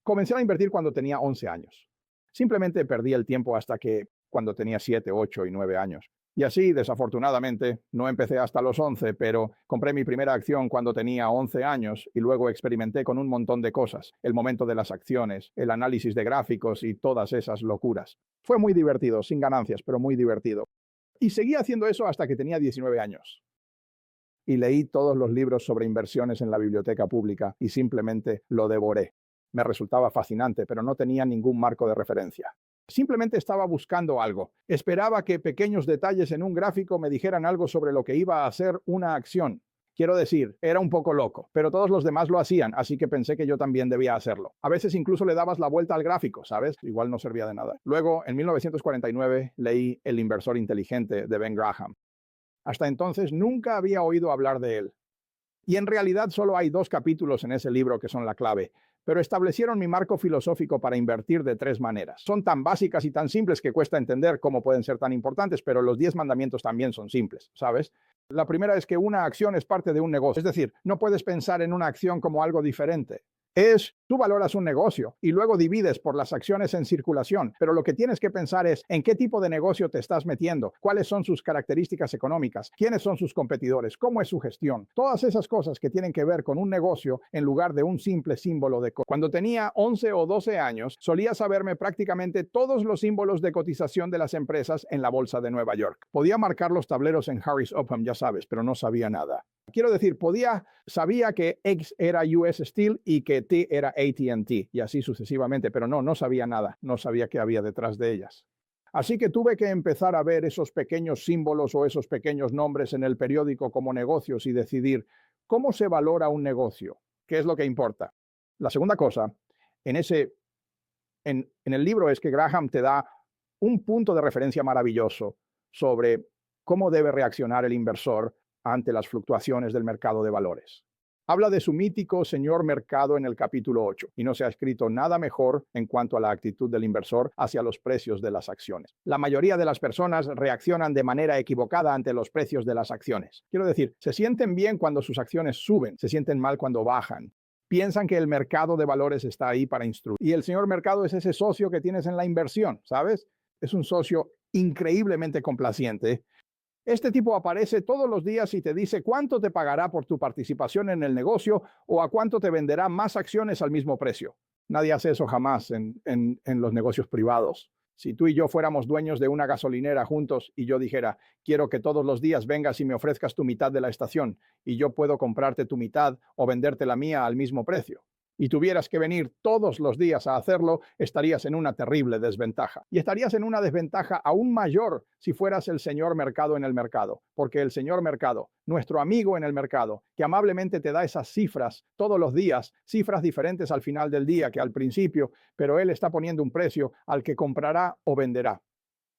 Comencé a invertir cuando tenía 11 años. Simplemente perdí el tiempo hasta que cuando tenía 7, 8 y 9 años. Y así, desafortunadamente, no empecé hasta los 11, pero compré mi primera acción cuando tenía 11 años y luego experimenté con un montón de cosas, el momento de las acciones, el análisis de gráficos y todas esas locuras. Fue muy divertido, sin ganancias, pero muy divertido. Y seguí haciendo eso hasta que tenía 19 años. Y leí todos los libros sobre inversiones en la biblioteca pública y simplemente lo devoré. Me resultaba fascinante, pero no tenía ningún marco de referencia. Simplemente estaba buscando algo. Esperaba que pequeños detalles en un gráfico me dijeran algo sobre lo que iba a hacer una acción. Quiero decir, era un poco loco, pero todos los demás lo hacían, así que pensé que yo también debía hacerlo. A veces incluso le dabas la vuelta al gráfico, ¿sabes? Igual no servía de nada. Luego, en 1949, leí El inversor inteligente de Ben Graham. Hasta entonces nunca había oído hablar de él. Y en realidad solo hay 2 capítulos en ese libro que son la clave, pero establecieron mi marco filosófico para invertir de 3 maneras. Son tan básicas y tan simples que cuesta entender cómo pueden ser tan importantes, pero los 10 mandamientos también son simples, ¿sabes? La primera es que una acción es parte de un negocio, es decir, no puedes pensar en una acción como algo diferente. Tú valoras un negocio y luego divides por las acciones en circulación, pero lo que tienes que pensar es en qué tipo de negocio te estás metiendo, cuáles son sus características económicas, quiénes son sus competidores, cómo es su gestión, todas esas cosas que tienen que ver con un negocio en lugar de un simple símbolo de cotización. Cuando tenía 11 o 12 años, solía saberme prácticamente todos los símbolos de cotización de las empresas en la bolsa de Nueva York. Podía marcar los tableros en Harris Opham, ya sabes, pero no sabía nada. Quiero decir, sabía que X era US Steel y que T era AT&T y así sucesivamente, pero no sabía nada, no sabía qué había detrás de ellas. Así que tuve que empezar a ver esos pequeños símbolos o esos pequeños nombres en el periódico como negocios y decidir cómo se valora un negocio, qué es lo que importa. La segunda cosa, en el libro es que Graham te da un punto de referencia maravilloso sobre cómo debe reaccionar el inversor ante las fluctuaciones del mercado de valores. Habla de su mítico señor mercado en el capítulo 8 y no se ha escrito nada mejor en cuanto a la actitud del inversor hacia los precios de las acciones. La mayoría de las personas reaccionan de manera equivocada ante los precios de las acciones. Quiero decir, se sienten bien cuando sus acciones suben, se sienten mal cuando bajan. Piensan que el mercado de valores está ahí para instruir. Y el señor mercado es ese socio que tienes en la inversión, ¿sabes? Es un socio increíblemente complaciente. Este tipo aparece todos los días y te dice cuánto te pagará por tu participación en el negocio o a cuánto te venderá más acciones al mismo precio. Nadie hace eso jamás en los negocios privados. Si tú y yo fuéramos dueños de una gasolinera juntos y yo dijera, quiero que todos los días vengas y me ofrezcas tu mitad de la estación y yo puedo comprarte tu mitad o venderte la mía al mismo precio, y tuvieras que venir todos los días a hacerlo, estarías en una terrible desventaja. Y estarías en una desventaja aún mayor si fueras el señor mercado en el mercado, porque el señor mercado, nuestro amigo en el mercado, que amablemente te da esas cifras todos los días, cifras diferentes al final del día que al principio, pero él está poniendo un precio al que comprará o venderá.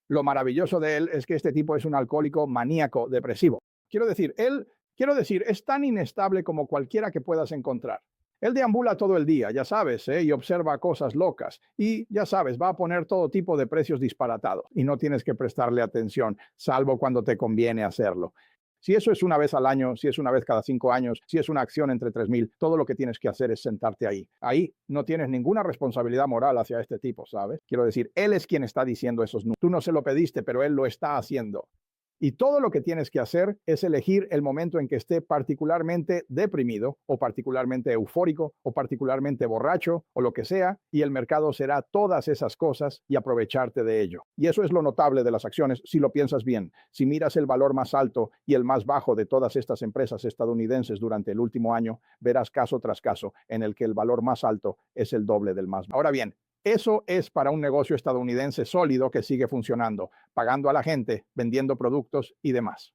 Lo maravilloso de él es que este tipo es un alcohólico maníaco depresivo. Quiero decir, es tan inestable como cualquiera que puedas encontrar. Él deambula todo el día, ya sabes, y observa cosas locas. Y ya sabes, va a poner todo tipo de precios disparatados. Y no tienes que prestarle atención, salvo cuando te conviene hacerlo. Si eso es una vez al año, si es una vez cada 5 años, si es una acción entre 3,000, todo lo que tienes que hacer es sentarte ahí. Ahí no tienes ninguna responsabilidad moral hacia este tipo, ¿sabes? Quiero decir, él es quien está diciendo esos números. Tú no se lo pediste, pero él lo está haciendo. Y todo lo que tienes que hacer es elegir el momento en que esté particularmente deprimido o particularmente eufórico o particularmente borracho o lo que sea, y el mercado será todas esas cosas y aprovecharte de ello. Y eso es lo notable de las acciones si lo piensas bien. Si miras el valor más alto y el más bajo de todas estas empresas estadounidenses durante el último año, verás caso tras caso en el que el valor más alto es el doble del más bajo. Ahora bien, eso es para un negocio estadounidense sólido que sigue funcionando, pagando a la gente, vendiendo productos y demás.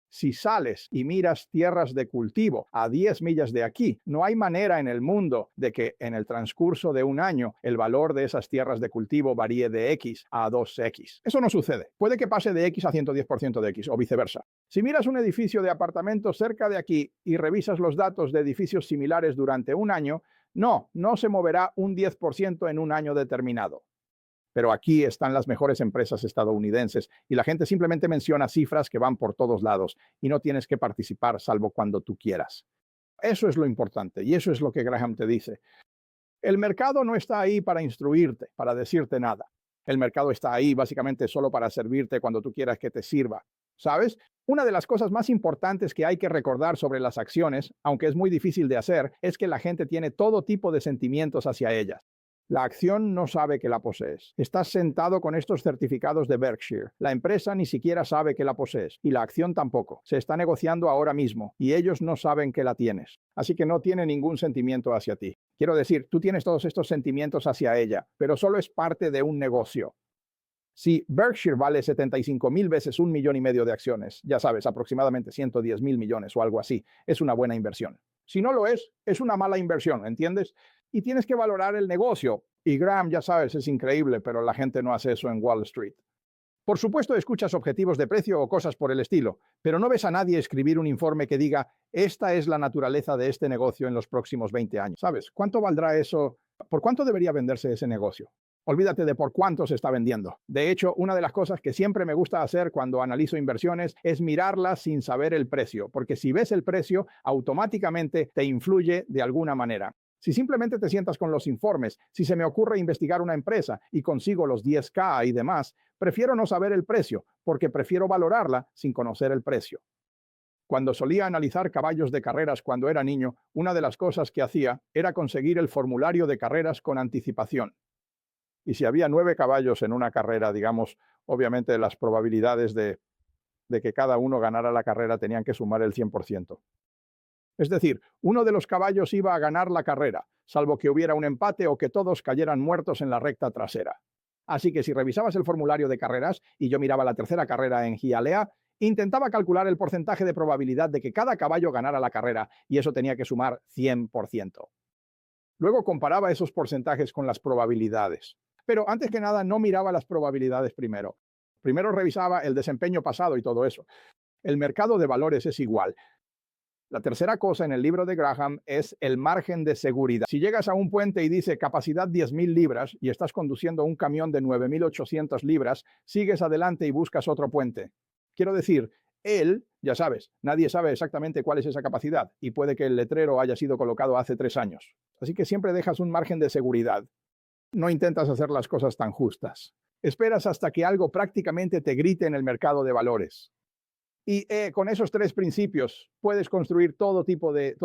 Si sales y miras tierras de cultivo a 10 millas de aquí, no hay manera en el mundo de que en el transcurso de un año el valor de esas tierras de cultivo varíe de X a 2X. Eso no sucede. Puede que pase de X a 110% de X o viceversa. Si miras un edificio de apartamentos cerca de aquí y revisas los datos de edificios similares durante un año, no se moverá un 10% en un año determinado. Pero aquí están las mejores empresas estadounidenses y la gente simplemente menciona cifras que van por todos lados y no tienes que participar salvo cuando tú quieras. Eso es lo importante y eso es lo que Graham te dice. El mercado no está ahí para instruirte, para decirte nada. El mercado está ahí básicamente solo para servirte cuando tú quieras que te sirva. ¿Sabes? Una de las cosas más importantes que hay que recordar sobre las acciones, aunque es muy difícil de hacer, es que la gente tiene todo tipo de sentimientos hacia ellas. La acción no sabe que la posees. Estás sentado con estos certificados de Berkshire. La empresa ni siquiera sabe que la posees y la acción tampoco. Se está negociando ahora mismo y ellos no saben que la tienes. Así que no tiene ningún sentimiento hacia ti. Quiero decir, tú tienes todos estos sentimientos hacia ella, pero solo es parte de un negocio. Si Berkshire vale 75,000 veces 1,5 millones de acciones, ya sabes, aproximadamente 110,000 millones o algo así, es una buena inversión. Si no lo es una mala inversión, ¿entiendes? Y tienes que valorar el negocio. Y Graham, ya sabes, es increíble, pero la gente no hace eso en Wall Street. Por supuesto, escuchas objetivos de precio o cosas por el estilo, pero no ves a nadie escribir un informe que diga, esta es la naturaleza de este negocio en los próximos 20 años. ¿Sabes? ¿Cuánto valdrá eso? ¿Por cuánto debería venderse ese negocio? Olvídate de por cuánto se está vendiendo. De hecho, una de las cosas que siempre me gusta hacer cuando analizo inversiones es mirarlas sin saber el precio, porque si ves el precio, automáticamente te influye de alguna manera. Si simplemente te sientas con los informes, si se me ocurre investigar una empresa y consigo los 10K y demás, prefiero no saber el precio, porque prefiero valorarla sin conocer el precio. Cuando solía analizar caballos de carreras cuando era niño, una de las cosas que hacía era conseguir el formulario de carreras con anticipación. Y si había 9 caballos en una carrera, digamos, obviamente las probabilidades de que cada uno ganara la carrera tenían que sumar el 100%. Es decir, uno de los caballos iba a ganar la carrera, salvo que hubiera un empate o que todos cayeran muertos en la recta trasera. Así que si revisabas el formulario de carreras y yo miraba la tercera carrera en Hialeah, intentaba calcular el porcentaje de probabilidad de que cada caballo ganara la carrera y eso tenía que sumar 100%. Luego comparaba esos porcentajes con las probabilidades. Pero antes que nada no miraba las probabilidades primero. Primero revisaba el desempeño pasado y todo eso. El mercado de valores es igual. La tercera cosa en el libro de Graham es el margen de seguridad. Si llegas a un puente y dice capacidad 10,000 libras y estás conduciendo un camión de 9,800 libras, sigues adelante y buscas otro puente. Quiero decir, ya sabes, nadie sabe exactamente cuál es esa capacidad y puede que el letrero haya sido colocado hace 3 años. Así que siempre dejas un margen de seguridad. No intentas hacer las cosas tan justas. Esperas hasta que algo prácticamente te grite en el mercado de valores. Y con esos 3 principios puedes construir todo tipo de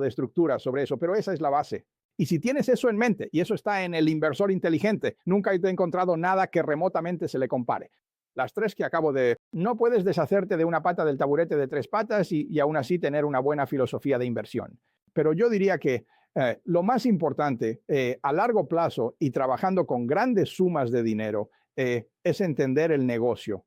estructuras sobre eso, pero esa es la base. Y si tienes eso en mente, y eso está en el inversor inteligente, nunca he encontrado nada que remotamente se le compare. Las 3 que acabo de... No puedes deshacerte de una pata del taburete de 3 patas y aún así tener una buena filosofía de inversión. Pero yo diría que lo más importante a largo plazo y trabajando con grandes sumas de dinero es entender el negocio.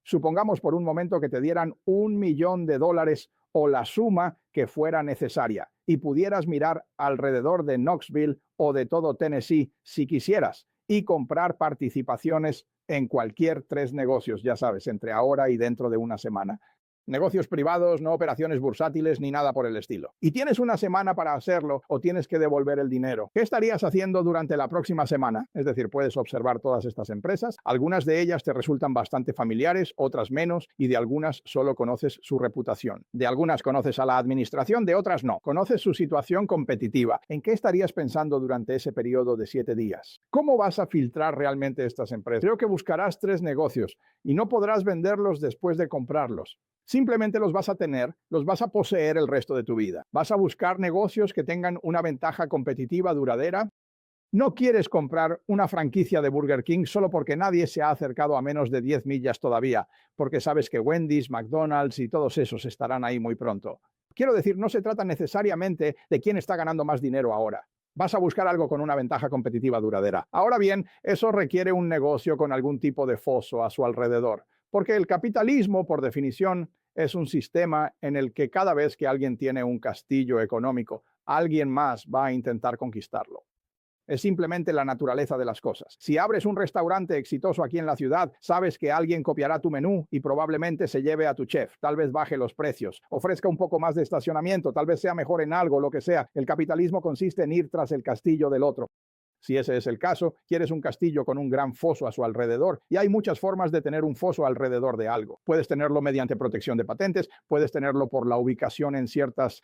Supongamos por un momento que te dieran $1,000,000 o la suma que fuera necesaria y pudieras mirar alrededor de Knoxville o de todo Tennessee si quisieras y comprar participaciones en cualquier 3 negocios, ya sabes, entre ahora y dentro de una semana. Negocios privados, no operaciones bursátiles ni nada por el estilo. Y tienes una semana para hacerlo o tienes que devolver el dinero. ¿Qué estarías haciendo durante la próxima semana? Es decir, puedes observar todas estas empresas. Algunas de ellas te resultan bastante familiares, otras menos, y de algunas solo conoces su reputación. De algunas conoces a la administración, de otras no. Conoces su situación competitiva. ¿En qué estarías pensando durante ese periodo de 7 días? ¿Cómo vas a filtrar realmente estas empresas? Creo que buscarás 3 negocios y no podrás venderlos después de comprarlos. Simplemente los vas a tener, los vas a poseer el resto de tu vida. Vas a buscar negocios que tengan una ventaja competitiva duradera. No quieres comprar una franquicia de Burger King solo porque nadie se ha acercado a menos de 10 millas todavía, porque sabes que Wendy's, McDonald's y todos esos estarán ahí muy pronto. Quiero decir, no se trata necesariamente de quién está ganando más dinero ahora. Vas a buscar algo con una ventaja competitiva duradera. Ahora bien, eso requiere un negocio con algún tipo de foso a su alrededor. Porque el capitalismo, por definición, es un sistema en el que cada vez que alguien tiene un castillo económico, alguien más va a intentar conquistarlo. Es simplemente la naturaleza de las cosas. Si abres un restaurante exitoso aquí en la ciudad, sabes que alguien copiará tu menú y probablemente se lleve a tu chef. Tal vez baje los precios, ofrezca un poco más de estacionamiento, tal vez sea mejor en algo, lo que sea. El capitalismo consiste en ir tras el castillo del otro. Si ese es el caso, quieres un castillo con un gran foso a su alrededor, y hay muchas formas de tener un foso alrededor de algo. Puedes tenerlo mediante protección de patentes, puedes tenerlo por la ubicación en ciertas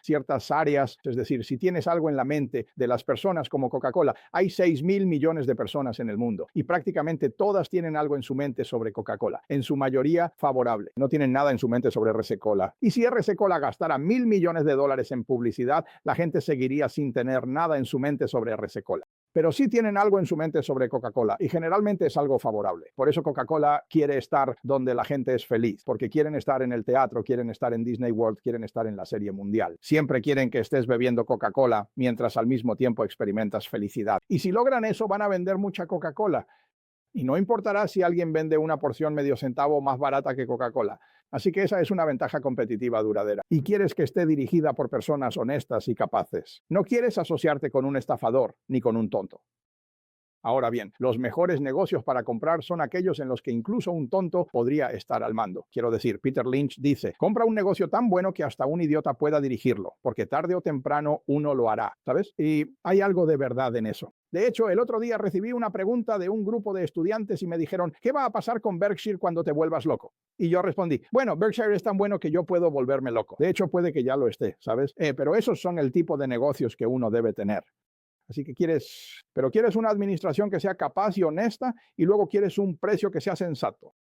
áreas, es decir, si tienes algo en la mente de las personas como Coca-Cola, hay 6.000 millones de personas en el mundo y prácticamente todas tienen algo en su mente sobre Coca-Cola, en su mayoría favorable. No tienen nada en su mente sobre RC Cola. Y si RC Cola gastara $1.000 millones en publicidad, la gente seguiría sin tener nada en su mente sobre RC Cola. Pero sí tienen algo en su mente sobre Coca-Cola y generalmente es algo favorable. Por eso Coca-Cola quiere estar donde la gente es feliz, porque quieren estar en el teatro, quieren estar en Disney World, quieren estar en la serie mundial. Siempre quieren que estés bebiendo Coca-Cola mientras al mismo tiempo experimentas felicidad. Y si logran eso, van a vender mucha Coca-Cola. Y no importará si alguien vende una porción medio centavo más barata que Coca-Cola. Así que esa es una ventaja competitiva duradera. Y quieres que esté dirigida por personas honestas y capaces. No quieres asociarte con un estafador ni con un tonto. Ahora bien, los mejores negocios para comprar son aquellos en los que incluso un tonto podría estar al mando. Quiero decir, Peter Lynch dice, compra un negocio tan bueno que hasta un idiota pueda dirigirlo, porque tarde o temprano uno lo hará, ¿sabes? Y hay algo de verdad en eso. De hecho, el otro día recibí una pregunta de un grupo de estudiantes y me dijeron, ¿qué va a pasar con Berkshire cuando te vuelvas loco? Y yo respondí, bueno, Berkshire es tan bueno que yo puedo volverme loco. De hecho, puede que ya lo esté, ¿sabes? Pero esos son el tipo de negocios que uno debe tener. Así que quieres una administración que sea capaz y honesta y luego quieres un precio que sea sensato.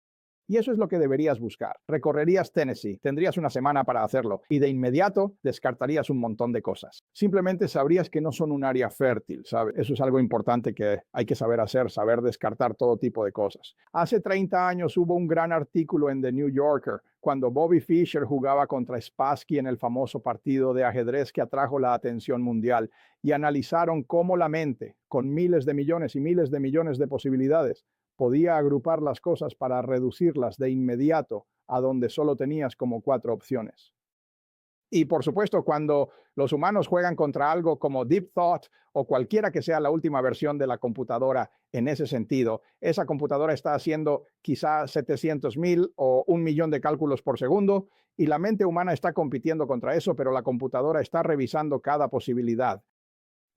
Y eso es lo que deberías buscar. Recorrerías Tennessee, tendrías una semana para hacerlo y de inmediato descartarías un montón de cosas. Simplemente sabrías que no son un área fértil, ¿sabes? Eso es algo importante que hay que saber hacer, saber descartar todo tipo de cosas. Hace 30 años hubo un gran artículo en The New Yorker cuando Bobby Fischer jugaba contra Spassky en el famoso partido de ajedrez que atrajo la atención mundial y analizaron cómo la mente, con miles de millones y miles de millones de posibilidades, podía agrupar las cosas para reducirlas de inmediato a donde solo tenías como 4 opciones. Y por supuesto, cuando los humanos juegan contra algo como Deep Thought o cualquiera que sea la última versión de la computadora en ese sentido, esa computadora está haciendo quizá 700,000 o 1 millón de cálculos por segundo y la mente humana está compitiendo contra eso, pero la computadora está revisando cada posibilidad.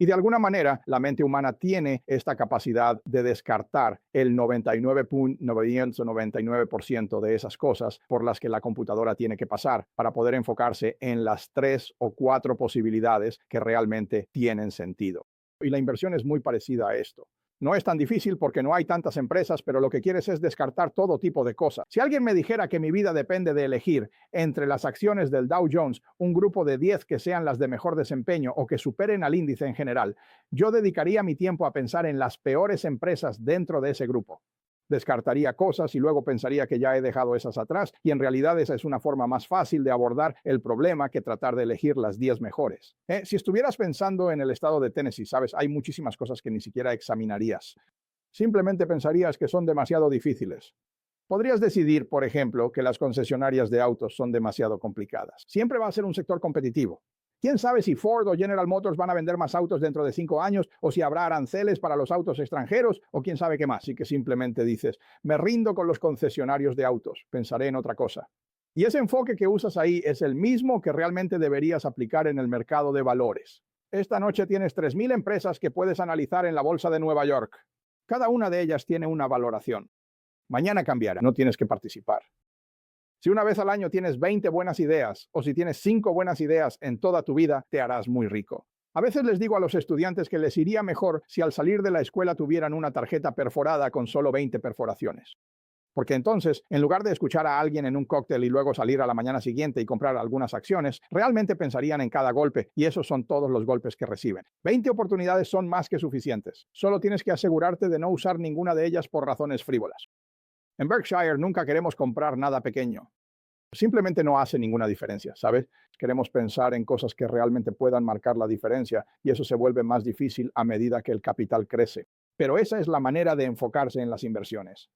Y de alguna manera, la mente humana tiene esta capacidad de descartar el 99.999% de esas cosas por las que la computadora tiene que pasar para poder enfocarse en las 3 o 4 posibilidades que realmente tienen sentido. Y la inversión es muy parecida a esto. No es tan difícil porque no hay tantas empresas, pero lo que quieres es descartar todo tipo de cosas. Si alguien me dijera que mi vida depende de elegir entre las acciones del Dow Jones, un grupo de 10 que sean las de mejor desempeño o que superen al índice en general, yo dedicaría mi tiempo a pensar en las peores empresas dentro de ese grupo. Descartaría cosas y luego pensaría que ya he dejado esas atrás y en realidad esa es una forma más fácil de abordar el problema que tratar de elegir las 10 mejores. Si estuvieras pensando en el estado de Tennessee, sabes, hay muchísimas cosas que ni siquiera examinarías. Simplemente pensarías que son demasiado difíciles. Podrías decidir, por ejemplo, que las concesionarias de autos son demasiado complicadas. Siempre va a ser un sector competitivo. ¿Quién sabe si Ford o General Motors van a vender más autos dentro de 5 años o si habrá aranceles para los autos extranjeros o quién sabe qué más? Y que simplemente dices, me rindo con los concesionarios de autos, pensaré en otra cosa. Y ese enfoque que usas ahí es el mismo que realmente deberías aplicar en el mercado de valores. Esta noche tienes 3.000 empresas que puedes analizar en la bolsa de Nueva York. Cada una de ellas tiene una valoración. Mañana cambiará, no tienes que participar. Si una vez al año tienes 20 buenas ideas o si tienes 5 buenas ideas en toda tu vida, te harás muy rico. A veces les digo a los estudiantes que les iría mejor si al salir de la escuela tuvieran una tarjeta perforada con solo 20 perforaciones. Porque entonces, en lugar de escuchar a alguien en un cóctel y luego salir a la mañana siguiente y comprar algunas acciones, realmente pensarían en cada golpe y esos son todos los golpes que reciben. 20 oportunidades son más que suficientes. Solo tienes que asegurarte de no usar ninguna de ellas por razones frívolas. En Berkshire nunca queremos comprar nada pequeño. Simplemente no hace ninguna diferencia, ¿sabes? Queremos pensar en cosas que realmente puedan marcar la diferencia y eso se vuelve más difícil a medida que el capital crece. Pero esa es la manera de enfocarse en las inversiones.